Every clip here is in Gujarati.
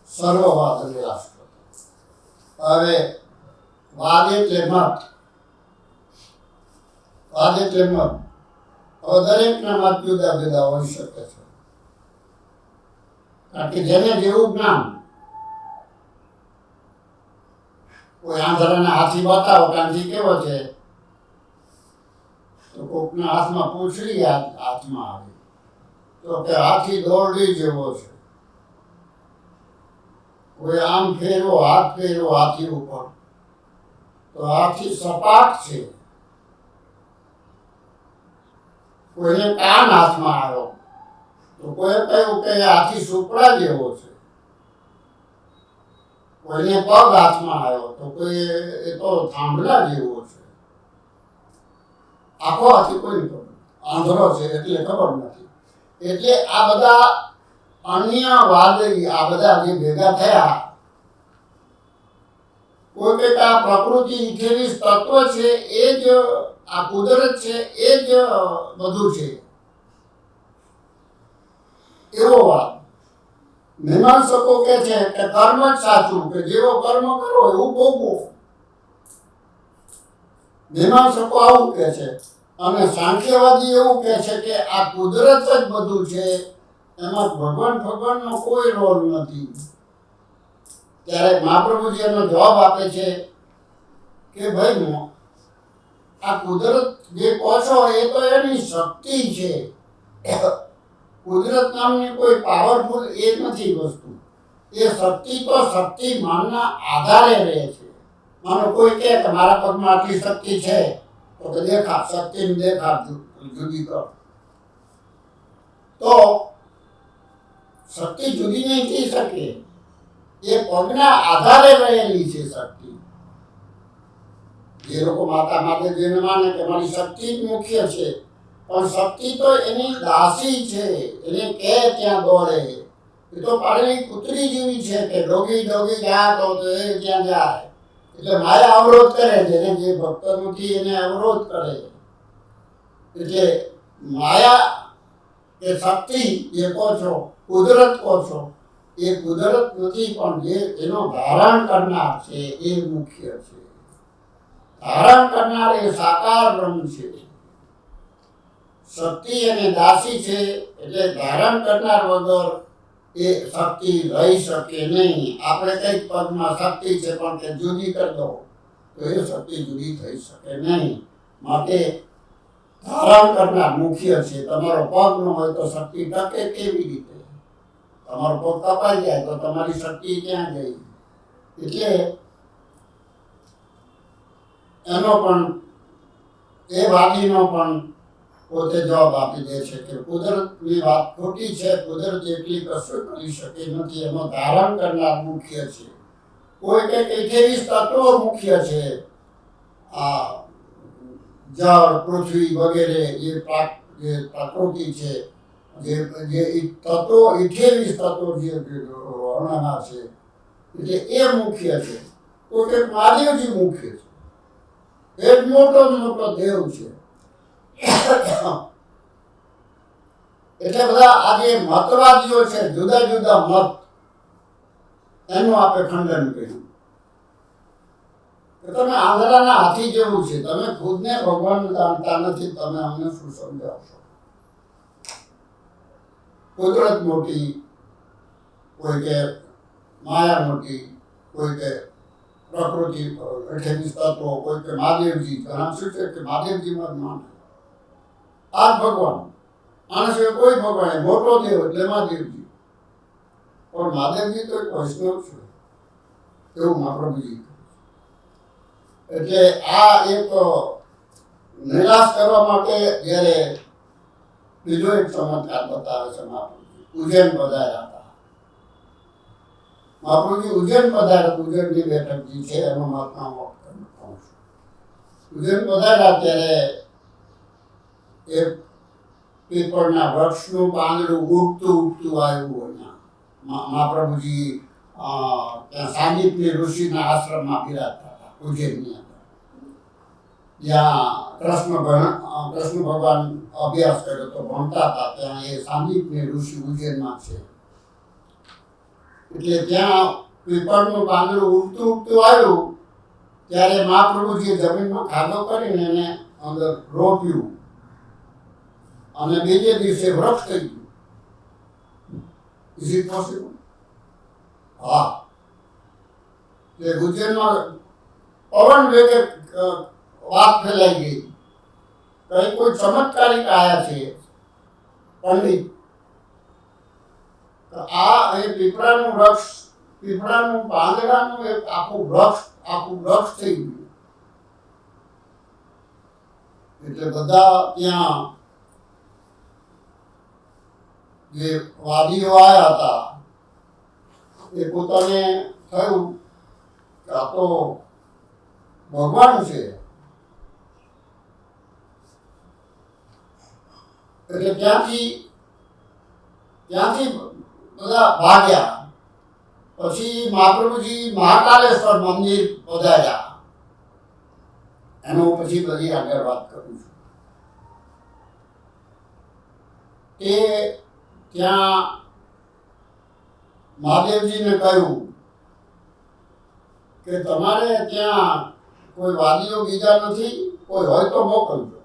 સર્વવાદ નિરાશ કરતો. હવે વાદ એટલે મત. વાદ એટલે મત. હવે દરેકના મત જુદા જુદા હોઈ શકે છે, કારણ કે જેને જેવું જ્ઞાન. કોઈ આંધળાને હાથી બતાવો કાંથી કેવો છે, તો કોકના હાથમાં પૂંછડી હાથમાં આવે તો કે હાથી દોરડી જેવો છે. કોઈ આમ ફેરવો, હાથ ફેરવો હાથી ઉપર, તો હાથી સપાટ છે. કોઈને કાન હાથમાં આવ્યો તો કોઈ કહ્યું કે હાથી સુપડા જેવો છે. કોઈને પગ હાથમાં આવ્યો તો કોઈ એ તો થાંભલા જેવો છે. આખો હાથી કોઈને ખબર, આંધળો છે એટલે ખબર નથી. એટલે આ બધા અન્ય વાદળી, આ બધા જે ભેગા થયા, કોઈ કે આ પ્રકૃતિ 28 તત્વ છે, એ જ આ કુદરત છે, એ જ બધું છે, એવો વાત. મીમાંસકો કે છે કે કર્મ જ સાચું, કે જેવો કર્મ કરો એવું ભોગવો. મીમાંસકો આવું કે છે. અને સાંખ્યવાદી એવું કે છે કે આ કુદરત જ બધું છે, એમાં ભગવાનનો કોઈ રોલ નથી. ત્યારે મહાપ્રભુજી એનો જવાબ આપે છે કે ભાઈ, આ કુદરત જે કહો છો એ તો એની શક્તિ છે. કુદરત નામની કોઈ પાવરફુલ એ નથી વસ્તુ. એ શક્તિ તો શક્તિમાનના આધારે રહે છે. માનો કોઈ કહે કે મારા પગમાં આટલી શક્તિ છે, તો કે દેખા, શક્તિને દેખા જુદી કર. તો શક્તિ જુદી નહીં થઈ શકે. એ પગના આધારે રહેલી છે શક્તિ. જે લોકો માતા મહાદેવજીને માને કે મારી શક્તિ જ મુખ્ય છે, પણ શક્તિ તો એની દાસી છે. એને કે ત્યાં દોડે. એ તો પાડેલી કૂતરી જેવી છે કે ડોગી ડોગી ગયા તો એ ત્યાં જાય. એટલે માયા અવરોધ કરે, જેને જે ભક્ત નથી એને અવરોધ કરે. એટલે માયા એ શક્તિ જે કહો છો, કુદરત કહો છો, એ કુદરત નથી, પણ જે એનો ધારણ કરનાર છે એ મુખ્ય છે. ધારણ કરનાર એ સાકાર બ્રહ્મ છે. શક્તિ અને દાસી છે, એટલે ધારણ કરનાર વગર એ શક્તિ રહી શકે નહીં. આપણે કઈક પદમાં શક્તિ છે પણ કે જુદી કરી દો તો એ શક્તિ જુદી થઈ શકે નહીં. માટે ધારણ કરનાર મુખ્ય છે. તમારો પગ ન હોય તો શક્તિ ટકે કેવી રીતે? તમારો પગ કપાઈ જાય તો તમારી શક્તિ ક્યાં ગઈ? એટલે એનો પણ, એ વાદીનો પણ પોતે જવાબ આપી દે છે કે કુદરતની વાત ખોટી છે. કુદરત એટલી કશું કરી શકે નથી. એનો ધારણ કરનાર મુખ્ય છે. કોઈ કે 28 તત્વો મુખ્ય છે. આ જળ, પૃથ્વી વગેરે જે પ્રકૃતિ છે, જે તત્વો 28 તત્વો જે વર્ણના છે, એટલે એ મુખ્ય છે. કોઈ કે મહાદેવજી મુખ્ય છે. એક મોટો દેવ છે. એટલે બધા આ જે મતવાદીઓ છે, જુદા જુદા મત, એનું આપણે ખંડન કર્યું. તમે આંધળાના હાથી જેવું છે. તમે ખુદને ભગવાન જાણતા નથી, તમે અમને શું સમજાવશો? કુદરત મોટી, કોઈ કે માયા મોટી, કોઈ કે પ્રકૃતિ 28 તત્વો, કોઈ કે મહાદેવજી. ઘણા શું છે કે મહાદેવજીમાં જ માને. આ ભગવાન, આના સિવાય કોઈ ભગવાન. મોટો દેવ એટલે મહાદેવજી. પણ મહાદેવજી તો એક વૈષ્ણવ છે, એવું મહાપ્રભુજી. એટલે આ એક નિરાશ કરવા માટે જ્યારે બીજો એક ચમત્કાર બતાવે છે મહાપ્રભુજી. ઉજ્જૈન પધાર્યા હતા. મહાપ્રભુજી ઉજ્જૈન પધાર્યા. ઉજ્જૈનની બેઠક જે છે એનો મહાત્મા કહું છું. ઉજ્જૈન પધાર્યા ત્યારે એ પીપળના વૃક્ષનું પાંદડું ઉગતું આવ્યું. મહાપ્રભુજી ત્યાં સાંદીપની ઋષિના આશ્રમમાં બિરાજતા હતા ઉજ્જૈનની અંદર, જ્યાં કૃષ્ણ ભગવાન અભ્યાસ કર્યો તો ભણતા હતા. ત્યાં એ સાંદીપની ઋષિ ઉજ્જૈનમાં છે. એટલે ત્યાં પીપળનું પાંદડું ઉગતું ઉગતું આવ્યું ત્યારે મહાપ્રભુજીએ જમીનમાં ખાધો કરીને એને અંદર રોપ્યું અને બીજે દિવસે વૃક્ષ થઈ ગયું. Is it possible? હા. એટલે ગુજરાતમાં પવન વેગે વાત ફેલાઈ ગઈ. કઈ કોઈ ચમત્કારિક આયા છે પંડિત. આ એ પીપળાનું વૃક્ષ, પીપળાનું પાંદડાનું એક આખું વૃક્ષ થઈ ગયું. એટલે બધા ત્યાં જે વાદીઓ આવ્યા હતા એ પોતાને થયું કે આ તો ભગવાન છે. એટલે ત્યાંથી બધા ભાગ્યા. પછી મહાપ્રભુજી મહાકાલેશ્વર મંદિર પધાર્યા. એનું પછી બધી આગળ વાત કરું છું. તે ત્યાં મહાદેવજીને કહ્યું કે તમારે ત્યાં કોઈ વાદીઓ બીજા નથી, કોઈ હોય તો મોકલજો.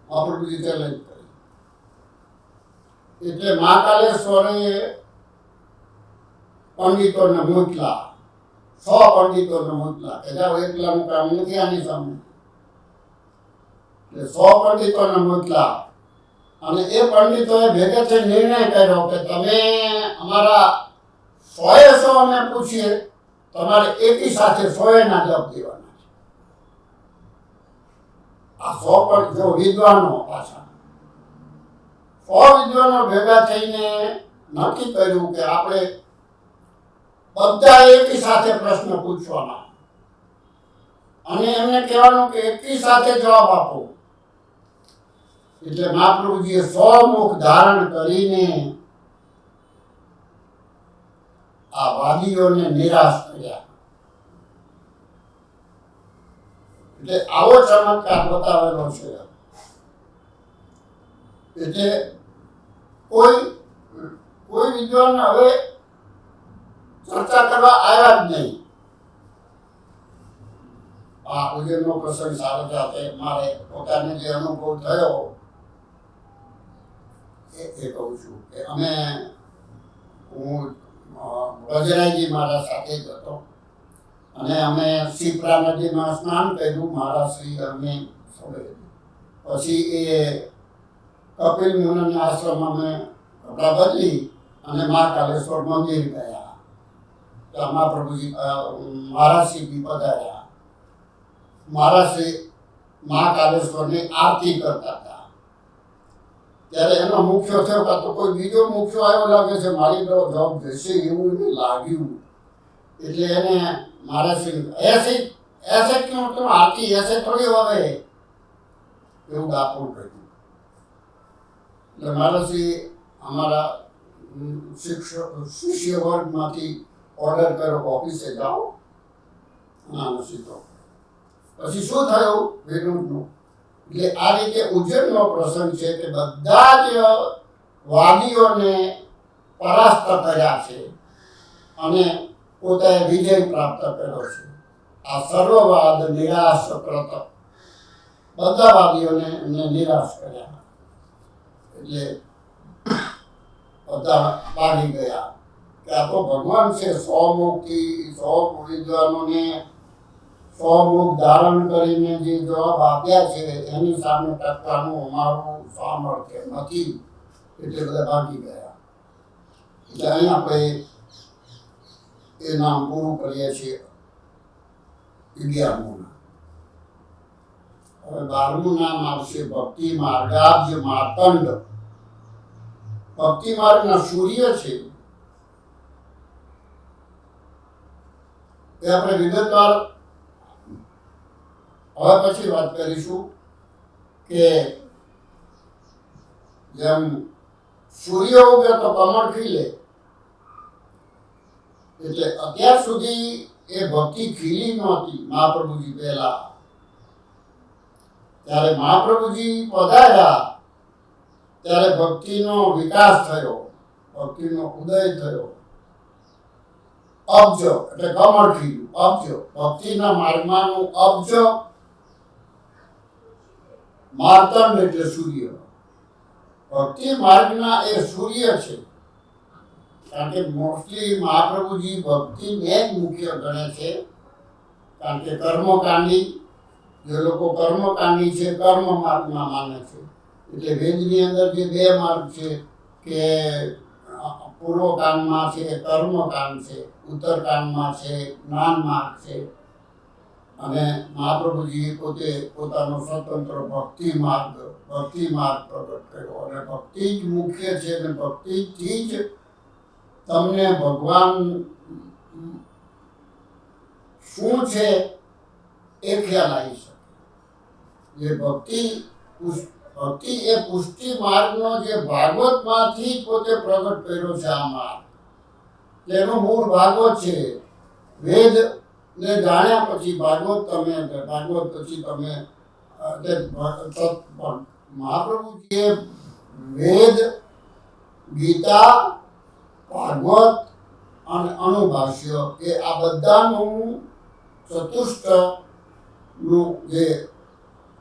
મહાપ્રભુજી ચેલેન્જ કરી. એટલે મહાકાલેશ્વરે પંડિતોને મોકલા, 100 પંડિતોને મોકલા કે જાઓ, એકલાનું કામ નથી આની સામે. એટલે 100 પંડિતોને મોકલા અને એ પંડિતોએ ભેગા થઈ નિર્ણય કર્યો કે તમે અમારા 100 અમે પૂછીએ, તમારે એકી સાથે 100 ના જવાબ દેવાના છે. આ 100 પણ જો વિદ્વાનો પાછા 100 વિદ્વાનો ભેગા થઈને નક્કી કર્યું કે આપણે બધા એકી સાથે પ્રશ્ન પૂછવાના અને એમને કહેવાનું કે એકી સાથે જવાબ આપો. એટલે મહાપ્રભુજીએ 100 મુખ ધારણ કરીને આ વાદીઓને નિરાશ કર્યા. એટલે આવો ચમત્કાર બતાવેલો છે. એટલે કોઈ વિદ્વાન હવે ચર્ચા કરવા આવ્યા જ નહીં. આ ઉજ્જૈનનો પ્રસંગ સારો સાથે મારે પોતાને જે અનુભવ થયો એ કહું છું કે હું વજરાયજી મારા સાથે જ હતો અને અમે શિપ્રા નદીમાં સ્નાન કર્યું. મહારાજશ્રી અમે સૌએ પછી એ કપિલ મુનિના આશ્રમ અમે કપડાં બદલી અને મહાકાલેશ્વર મંદિર ગયા. ત્યાં મહાપ્રભુજી મહારાજશ્રી બી પધાર્યા. મહારાજશ્રી મહાકાલેશ્વરની આરતી કરતા હતા. ત્યારે એનો મુખ્ય થયો કાં તો કોઈ બીજો મુખ્ય આવ્યો લાગે છે, મારી તો જોબ જશે એવું એને લાગ્યું. એટલે એને મહારાજશ્રી ऐसे क्यों तुम आरती ऐसे थोड़ी होवे એવું દાપણ કર્યું. એટલે મહારાજશ્રી અમારા શિષ્ય વર્ગમાંથી ઓર્ડર કર્યો ઓફિસે જાઓ અને સીધો. પછી શું થયું વિનોદનું? એટલે આ રીતે ઉજ્જૈનનો પ્રસંગ છે કે બધા જ વાદીઓને પરાસ્ત કર્યા છે અને પોતાએ વિજય પ્રાપ્ત કર્યો છે. આ સર્વવાદ નિરાશ પ્રત બધા વાદીઓને એમને નિરાશ કર્યા. એટલે બધા ભાગી ગયા કે આ તો ભગવાન છે. 100 મુખથી 100 વિદ્વાનોને 100 મુખ ધારણ કરીને જે જવાબ આપ્યા છે એની સામે ટકવાનું અમારું સામર્થ્ય નથી. એટલે બધા ભાગી ગયા. એટલે અહીં આપણે એ નામ પૂરું કરીએ છીએ 11મું. હવે 12મું નામ આવશે ભક્તિ માર્ગાબ્જ માર્તંડ. ભક્તિ માર્ગના સૂર્ય છે એ આપણે વિગતવાર હવે પછી વાત કરીશું કે જેમ સૂર્ય ઉગે તો કમળ ખીલે. એટલે અત્યાર સુધી એ ભક્તિ ખીલી નહોતી મહાપ્રભુજી પહેલા. ત્યારે મહાપ્રભુજી પધાર્યા ત્યારે ભક્તિનો વિકાસ થયો, ભક્તિનો ઉદય થયો. અબજો એટલે કમળ ખીલ્યું, અબજો ભક્તિના માર્ગમાંનું અબજો, માર્તંડ એટલે સૂર્ય. ભક્તિ માર્ગના એ સૂર્ય છે. કારણ કે મોસ્ટલી મહાપ્રભુજી ભક્તિને જ મુખ્ય ગણે છે. કારણ કે કર્મકાંડી જે લોકો કર્મકાંડી છે, કર્મ માર્ગમાં માને છે. એટલે વેદની અંદર જે બે માર્ગ છે કે પૂર્વકાંડમાં છે કર્મકાંડ છે, ઉત્તરકાંડમાં છે જ્ઞાન માર્ગ છે, અને મહાપ્રભુજીએ પોતે પોતાનો સ્વતંત્ર ભક્તિ માર્ગ પ્રગટ કર્યો. અને ભક્તિ જ મુખ્ય છે, અને ભક્તિથી જ તમને ભગવાન શું છે એ ખ્યાલ આવી શકે. જે ભક્તિ એ પુષ્ટિ માર્ગનો જે ભાગવતમાંથી પોતે પ્રગટ કર્યો છે આ માર્ગ. તેનો મૂળ ભાગવત છે. વેદ ને જાણ્યા પછી ભાગવત પછી તમે મહાપ્રભુજીએ વેદ, ગીતા, ભાગવત અને અનુભાષ્ય એ આ બધાનું ચતુષ્ટનું જે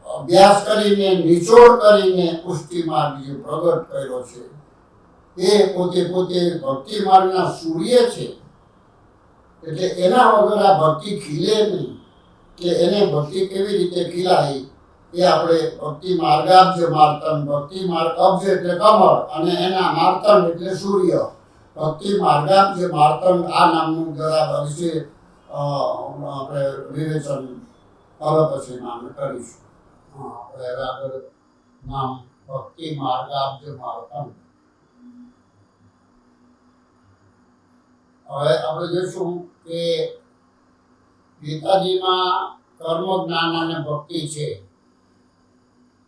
અભ્યાસ કરીને નિચોડ કરીને પુષ્ટિ માર્ગ જે પ્રગટ કર્યો છે એ પોતે ભક્તિ માર્ગના સૂર્ય છે. એટલે એના વગર આ ભક્તિ ખીલે નહીં. કે એને ભક્તિ કેવી રીતે ખીલાય એ આપણે ભક્તિ માર્ગાબ્જ માર્તંડ, ભક્તિ માર્ગ અબ્જ એટલે કમળ અને એના માર્તંડ એટલે સૂર્ય. ભક્તિ માર્ગાબ્જ માર્તંડ આ નામનું જરા વિશે આપણે વિવેચન હવે પછી નામ કરીશું. આપણે હવે આગળ નામ ભક્તિ માર્ગાબ્જ માર્તંડ. હવે આપણે જોઈશું કે ગીતાજીમાં કર્મ, જ્ઞાન અને ભક્તિ છે.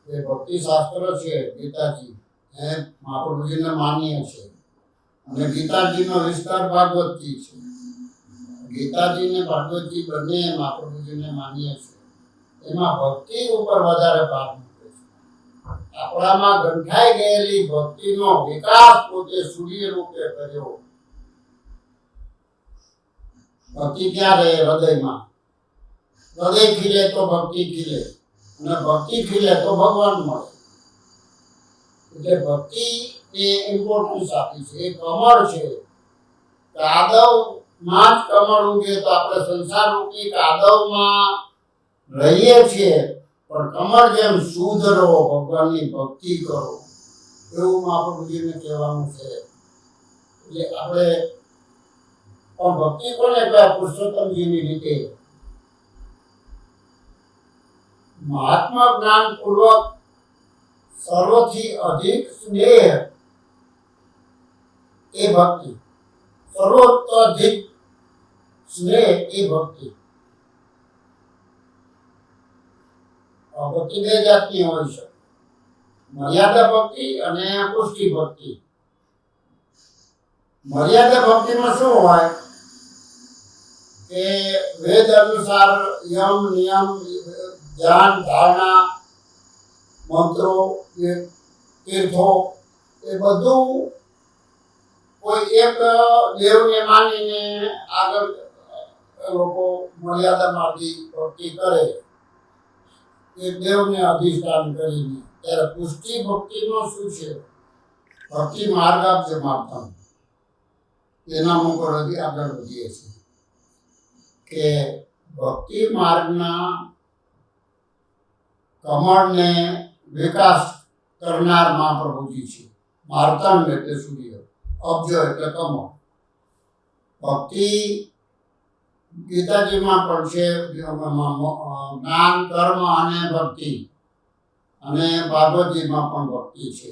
એ ભક્તિ શાસ્ત્ર છે ગીતાજી, એ મહાપ્રભુજીને માન્ય છે. અને ગીતાજીનો વિસ્તાર ભાગવતજી છે. ગીતાજી ને ભાગવતજી બંને મહાપ્રભુજીને માન્ય છે. એમાં ભક્તિ ઉપર વધારે ભાર મૂકે છે. આપણામાં ગંઠાઈ ગયેલી ભક્તિનો વિકાસ પોતે સૂર્ય રૂપે કર્યો. ભક્તિ ક્યાં રહે? હૃદયમાં. હૃદય ખીલે તો ભક્તિ ખીલે, અને ભક્તિ ખીલે તો ભગવાન મળે. એટલે ભક્તિ એ ઇમ્પોર્ટન્સ આપી છે. એ કમળ છે. કાદવમાં જ કમળ ઉગે તો આપણે સંસાર રૂપી કાદવમાં રહીએ છીએ, પણ કમળ જેમ શુદ્ધ રહો, ભગવાનની ભક્તિ કરો, એવું મહાપ્રભુજીને કહેવાનું છે. એટલે આપણે પણ ભક્તિ કોને કહેવાય? પુરુષોત્તમજીની રીતે મહાત્મા જ્ઞાન પૂર્વક સર્વથી અધિક સ્નેહ એ ભક્તિ. સર્વોત્તધિક સ્નેહ એ ભક્તિ. ભક્તિ બે જાતની હોય છે, મર્યાદા ભક્તિ અને પુષ્ટિ ભક્તિ. મર્યાદા ભક્તિમાં શું હોય કે વેદ અનુસાર યમ, નિયમ, ધ્યાન, ધારણા, મંત્રો, તીર્થો એ બધું કોઈ એક દેવને માનીને આગળ લોકો મર્યાદા માર્ગી ભક્તિ કરે, એક દેવને અધિષ્ઠાન કરીને. ત્યારે પુષ્ટિ ભક્તિમાં શું છે? ભક્તિ માર્ગાબ્જ માર્તંડ. એના ઉપર હજી આગળ વધીએ છીએ કે ભક્તિ માર્ગના કમળને વિકાસ કરનાર મહાપ્રભુજી છે. માર્તંડ એટલે સૂર્ય, અબ્જ એટલે કમળ. ભક્તિ ગીતાજીમાં પણ છે, જ્ઞાન, કર્મ અને ભક્તિ. અને ભાગવતજીમાં પણ ભક્તિ છે.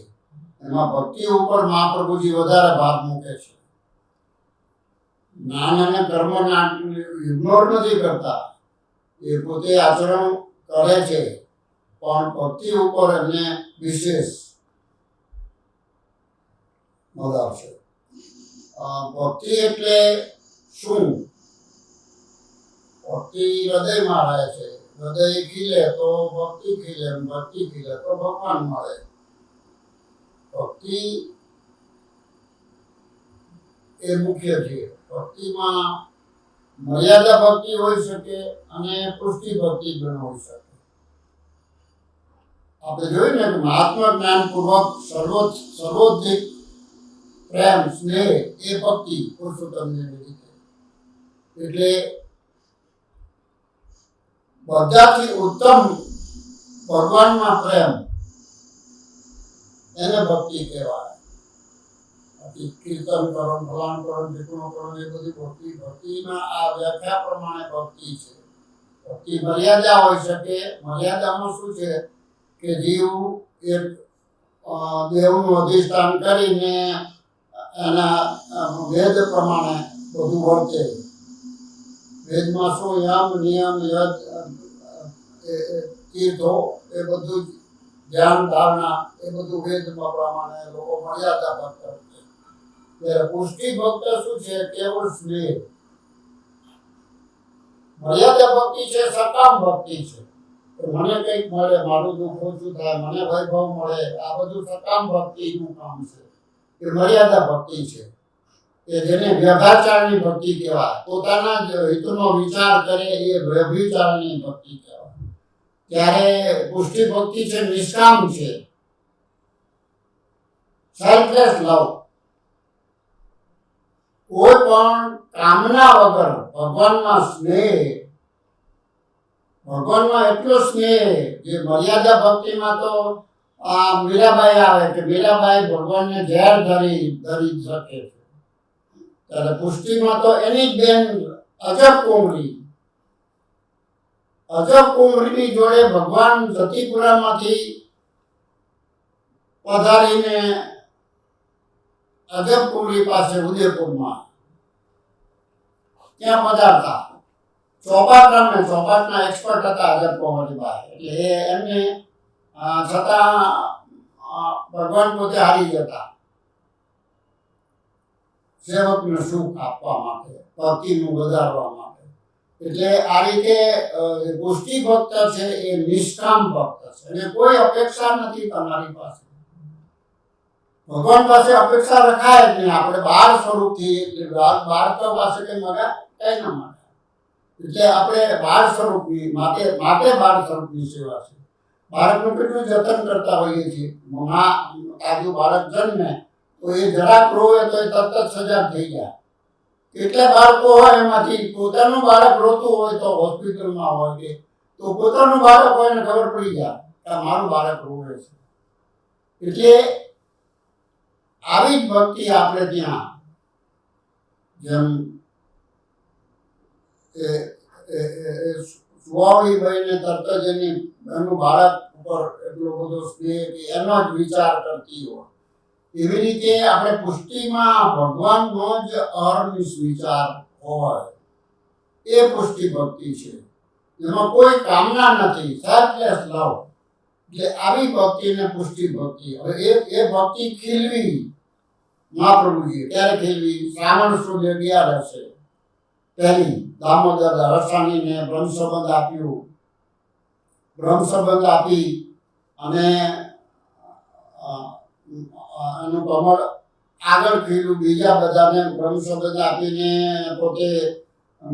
એમાં ભક્તિ ઉપર મહાપ્રભુજી વધારે ભાર મૂકે છે. જ્ઞાન અને કર્મના ઇગ્નોર નથી કરતા, એ પોતે આચરણ કરે છે, પણ ભક્તિ ઉપર એમને વિશેષ મદાર છે. ભક્તિ એટલે શું? ભક્તિ હૃદયમાં રહે છે. હૃદય ખીલે તો ભક્તિ ખીલે, ભક્તિ ખીલે તો ભગવાન મળે. ભક્તિ એ મુખ્ય છે. ભક્તિમાં મર્યાદા ભક્તિ હોઈ શકે અને પુષ્ટિ ભક્તિ પણ હોઈ શકે. આપણે જોયું ને કે મહાત્મા જ્ઞાન પૂર્વક સર્વોધિક પ્રેમ સ્નેહ એ ભક્તિ પુરુષોત્તમને રીતે. એટલે બધાથી ઉત્તમ ભગવાનમાં પ્રેમ એને ભક્તિ કહેવાય. કીર્તન કરો, ફલાણ કરો, ઢીકણું કરો, એ બધી ભક્તિમાં આ વ્યાખ્યા પ્રમાણે ભક્તિ છે. ભક્તિ મર્યાદા હોઈ શકે. મર્યાદામાં શું છે કે જીવ એક દેવનું અધિષ્ઠાન કરીને એના વેદ પ્રમાણે બધું વર્તે. વેદમાં શું યમ નિયમ યદ તીર્થો એ બધું જ ધ્યાન ધારણા એ બધું વેદમાં પ્રમાણે લોકો મર્યાદા પર કરે છે. ત્યારે પુષ્ટિ ભક્ત શું છે? કેવળ સ્નેહ. મર્યાદા ભક્તિ છે, સકામ ભક્તિ છે. મને કંઈક મળે, મારું દુઃખ ઓછું થાય, મને વૈભવ મળે, આ બધું સકામ ભક્તિનું કામ છે. એ મર્યાદા ભક્તિ છે કે જેને વ્યભિચારની ભક્તિ કહેવાય. પોતાના જ હિતનો વિચાર કરે એ વ્યભિચારની ભક્તિ કહેવાય. ત્યારે પુષ્ટિ ભક્તિ છે, નિષ્કામ છે, સેલ્ફલેસ લવ. કોઈ પણ કામના વગર ભગવાનમાં સ્નેહ, ભગવાનમાં એટલો સ્નેહ જે મર્યાદા ભક્તિમાં તો મીરાબાઈ આવે કે મીરાબાઈ ભગવાનને ઝેર ધરી શકે છે. ત્યારે પુષ્ટિમાં તો એની જ બેન અજબ કુંવરીની જોડે ભગવાન જતીપુરામાંથી પધારીને અજબ કુંવરી પાસે ઉદયપુરમાં ત્યાં પધારતા. ચોપાટના એક્સપર્ટ હતા અજબ કુંવરીબાઈ. એટલે એમને છતાં ભગવાન પોતે હારી જતા સેવકને સુખ આપવા માટે, ભક્તિનું વધારવા માટે. એટલે આ રીતે પુષ્ટિ ભક્ત છે એ નિષ્કામ ભક્ત છે અને કોઈ અપેક્ષા નથી તમારી પાસે. ભગવાન પાસે અપેક્ષા રખાય જ નહીં. આપણે બાળ સ્વરૂપથી બાળકો પાસે કઈ મગા કઈ ના માગે. એટલે આપણે બાળ સ્વરૂપની માટે બાળ સ્વરૂપની સેવા છે. બાળકનું કેટલું જતન કરતા હોઈએ છીએ. આજુ બાળક જન્મે તો એ જરાક રોવે તો એ તરત જ સજાગ થઈ જાય. કેટલા બાળકો હોય એમાંથી પોતાનું બાળક રોતું હોય તો હોસ્પિટલમાં હોય કે તો પોતાનું બાળક હોય એને ખબર પડી જાય કે મારું બાળક રોવે છે. એટલે આવી જ ભક્તિ આપણે ત્યાં જેમ સુવાળી ભાઈને તરત જ એનું બાળક ઉપર એટલો બધો સ્નેહ કે એનો જ વિચાર કરતી હોય. એવી રીતે આપણે પુષ્ટિમાં ભગવાનનો જ અહર્નિશ વિચાર હોય એ પુષ્ટિ ભક્તિ છે. એમાં કોઈ કામના નથી, સેલ્ફલેસ લવ. એટલે આવી ભક્તિને પુષ્ટિ ભક્તિ. હવે એ ભક્તિ ખીલવી મહાપ્રભુજી ક્યારે ખીલવી? શ્રાવણ સુદ 11 હશે પહેલી દામોદર રસાણીને બ્રહ્મ સંબંધ આપ્યું. બ્રહ્મ સંબંધ આપી અને એનું કમળ આગળ ખીલ્યું. બીજા બધાને બ્રહ્મ સંબંધ આપીને પોતે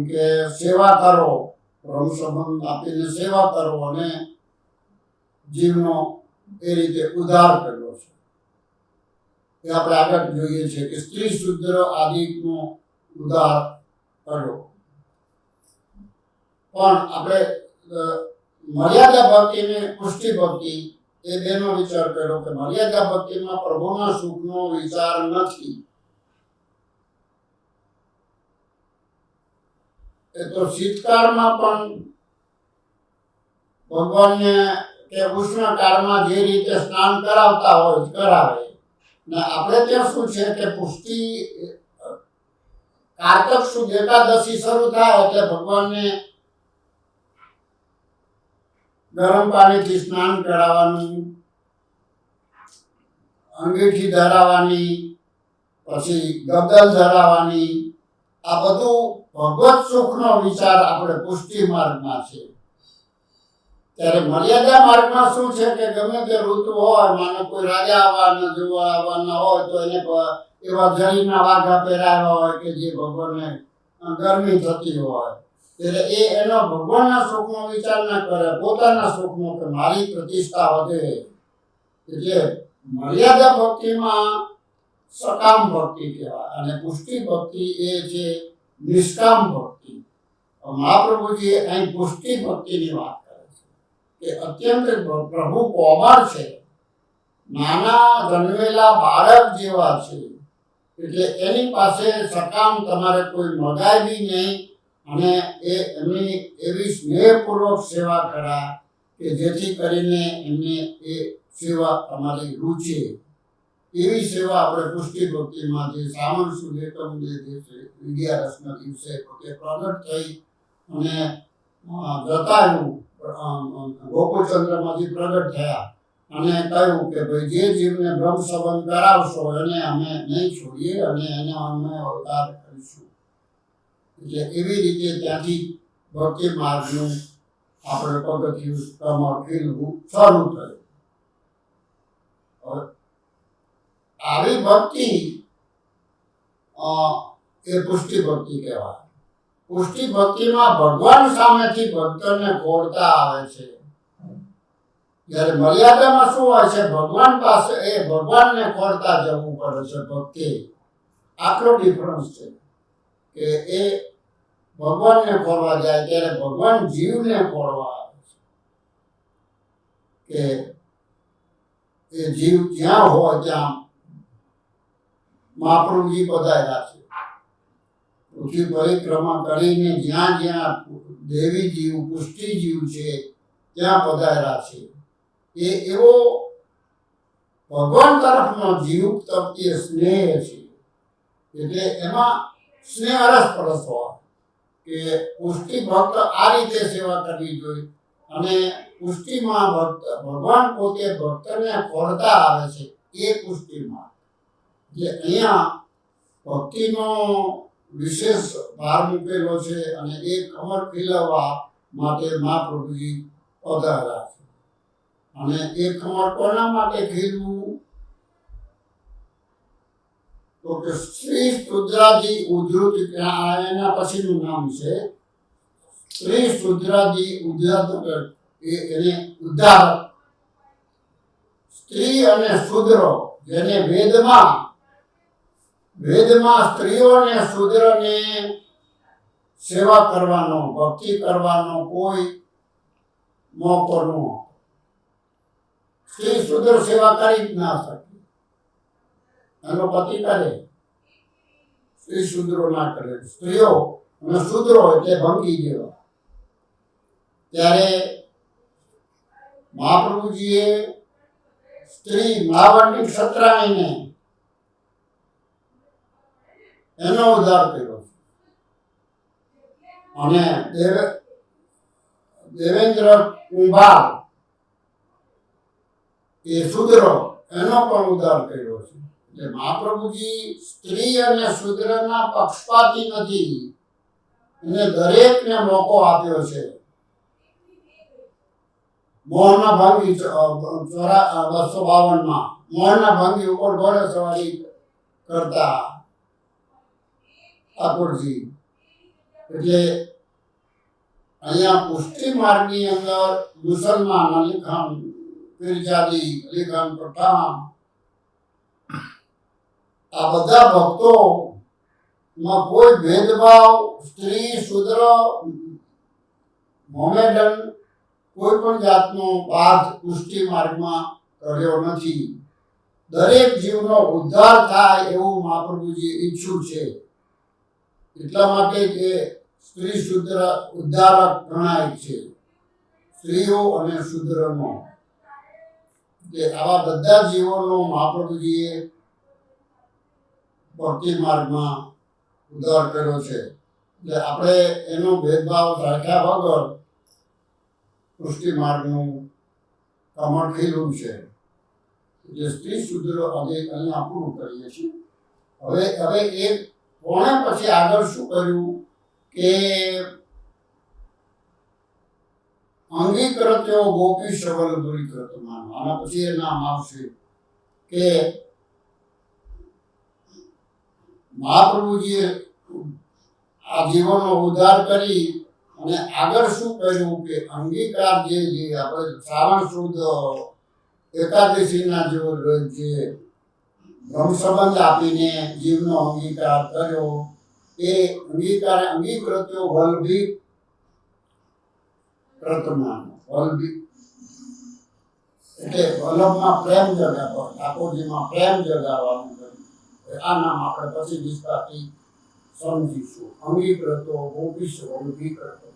કે સેવા કરો, બ્રહ્મ સંબંધ આપીને સેવા કરો અને જીવનો એ રીતે ઉદ્ધાર કર્યો છે. એ આપણે આગળ જોઈએ છીએ કે સ્ત્રી શુદ્ર આદિનો ઉદ્ધાર કર્યો. પણ આપણે મર્યાદા ભક્તિ ને પુષ્ટિ ભક્તિ એ બેનો વિચાર કર્યો કે મર્યાદા ભક્તિમાં પ્રભુના સુખનો વિચાર નથી. એ તો શીતકાળમાં પણ ભગવાનને કે ઉષ્ણકાળમાં જે રીતે સ્નાન કરાવતા હોય કરાવે. ને આપણે ત્યાં શું છે કે પુષ્ટિ કારતક સુદ એકાદશી શરૂ થાય એટલે ભગવાનને ગરમ પાણીથી સ્નાન કરાવવાનું, અંગીઠી ધરાવવાની, પછી ગદલ ધરાવવાની. આ બધું ભગવત સુખનો વિચાર આપણે પુષ્ટિ માર્ગમાં છે. ત્યારે મર્યાદા માર્ગમાં શું છે કે ગમે તે ઋતુ હોય, માનો કોઈ રાજા આવવાના જોવા આવવાના હોય તો એને એવા જરીના વાઘા પહેરાવ્યા હોય કે જે ભગવાનને ગરમી થતી હોય ત્યારે એનો ભગવાનના સુખનો વિચાર ન કરે, પોતાના સુખનો, કે મારી પ્રતિષ્ઠા વધે. એટલે મર્યાદા ભક્તિમાં સકામ ભક્તિ કહેવાય, અને પુષ્ટિ ભક્તિ એ છે નિષ્કામ ભક્તિ. મહાપ્રભુજી અહીં પુષ્ટિ ભક્તિની વાત કરે છે કે અત્યંત પ્રભુ કોમળ છે, નાના જન્મેલા બાળક જેવા છે. એટલે એની પાસે સકામ તમારે કોઈ મગાય બી નહીં, અને એમની એવી સ્નેહપૂર્વક સેવા કરા કે જેથી કરીને એમને એ સેવા તમારી રૂચે. એવી સેવા આપણે પુષ્ટિ ભક્તિમાં જે શ્રાવણ સુદ એકમ જે વિદ્યારસના દિવસે પોતે પ્રગટ થઈ અને જતાયું ગોકુળચંદ્રમાંથી પ્રગટ થયા અને કહ્યું કે ભાઈ જે જીવને બ્રહ્મ સંબંધ કરાવશો એને અમે નહીં છોડીએ અને એને અમે અવતાર કરીશું. એટલે એવી રીતે ત્યાંથી ભક્તિ માર્ગનું આપણે પગથિયું કમળ ખીલવું શરૂ થયું. આવી ભક્તિ એ પુષ્ટિ ભક્તિ કહેવાય. પુષ્ટિ ભક્તિમાં ભગવાન સામેથી ભક્તને ખોળતા આવે છે. જ્યારે મર્યાદામાં શું હોય છે, ભગવાન પાસે એ ભગવાનને ખોળતા જવું પડે છે ભક્તિ. આટલો ડિફરન્સ છે કે એ ભગવાનને ખોળવા જાય ત્યારે ભગવાન જીવને ખોળવા આવે છે. કે એ જીવ જ્યાં હોય ત્યાં મહાપ્રભુજી પધાર્યા છે. પૃથ્વી પરિક્રમા કરીને જ્યાં જ્યાં દેવી જીવ, પુષ્ટિ જીવ છે ત્યાં પધાર્યા છે. એ એવો ભગવાન તરફનો જીવ પ્રત્યે સ્નેહ છે. એટલે એમાં સ્નેહ અરસપરસ હોય કે પુષ્ટિ ભક્ત આ રીતે સેવા કરવી જોઈએ, અને પુષ્ટિમાં ભગવાન પોતે ભક્તને ખોળતા આવે છે એ પુષ્ટિમાં. એટલે અહીંયા ભક્તિનો વિશેષ ભાર મૂકેલો છે, અને એ કમર ખીલવવા માટે મહાપ્રભુજી પધાર્યા છે. અને એ કમર કોના માટે ખીલવું? તો કે શ્રી શુદ્રાજી ઉદ્ધૃત, એના પછીનું નામ છે શ્રી શુદ્રાજી ઉદ્ધત, એને ઉદ્ધારક. સ્ત્રી અને શુદ્રો, જેને વેદમાં સ્ત્રીઓ અને શુદ્રને સેવા કરવાનો, ભક્તિ કરવાનો કોઈ મોકો ન. સ્ત્રી શુદ્ર સેવા કરી જ ના શકે. એનો પતિ કરે, સ્ત્રી શુદ્રો ના કરે. સ્ત્રીઓ અને શુદ્રો એટલે ભંગી જેવા. ત્યારે મહાપ્રભુજીએ સ્ત્રી માવણની ક્ષત્રાણીને એનો ઉદ્ધાર કર્યો. અને દેવેન્દ્ર કુંભાર એ શુદ્રો, એનો પણ ઉદ્ધાર કર્યો છે. એટલે મહાપ્રભુજી સ્ત્રી અને શુદ્રના પક્ષપાતી નથી, એને દરેકને મોકો આપ્યો છે. મોહના ભાંગી 252 મોહના ભાંગી ઉપર ઘોડે સવારી કરતા ઠાકોરજી. એટલે અહીંયા પુષ્ટિ માર્ગની અંદર મુસલમાન, અલીખાન પીરજાદી, અલીખાન પઠાણ, આ બધા ભક્તોમાં કોઈ ભેદભાવ, સ્ત્રી, શુદ્ર, મોમેડન કોઈ પણ જાતનો બાદ પુષ્ટિ માર્ગમાં કર્યો નથી. દરેક જીવનો ઉદ્ધાર થાય એવું મહાપ્રભુજી ઈચ્છું છે. એટલા માટે કે સ્ત્રી શુદ્ર ઉદ્ધારક ગણાય છે, સ્ત્રીઓ અને શુદ્રનો. કે આવા બધા જીવોનો મહાપ્રભુજીએ ભક્તિ માર્ગમાં ઉદ્ધાર કર્યો છે. એટલે આપણે એનો ભેદભાવ રાખ્યા વગર પુષ્ટિ માર્ગનું કમળ ખીલું છે. એટલે સ્ત્રી શુદ્ર અહીંયા પૂરું કરીએ છીએ. હવે એક કોણે પછી આગળ શું કર્યું કે અંગીકૃત્યો ગોપી સબલ દુરીકૃતમાન. આના પછી એ નામ આવશે કે મહાપ્રભુજીએ આ જીવોનો ઉદ્ધાર કરી અને આગળ શું કર્યું કે અંગીકાર જે આપણે શ્રાવણ સુદ એકાદશીના જે બ્રહ્મ સંબંધ આપીને જીવનો અંગીકાર કર્યો એ અંગીકાર અંગીકૃત્યો વલ્ભી પ્રતમાન વલ્ભી એટલે વલ્લભમાં પ્રેમ જગાવો, ઠાકોરજીમાં પ્રેમ જગાવવાનું કર્યું. આ નામ આપણે પછી વિસ્તારથી સમજીશું. અંગીકૃતો ગોપીશ વલ્ભીકૃતો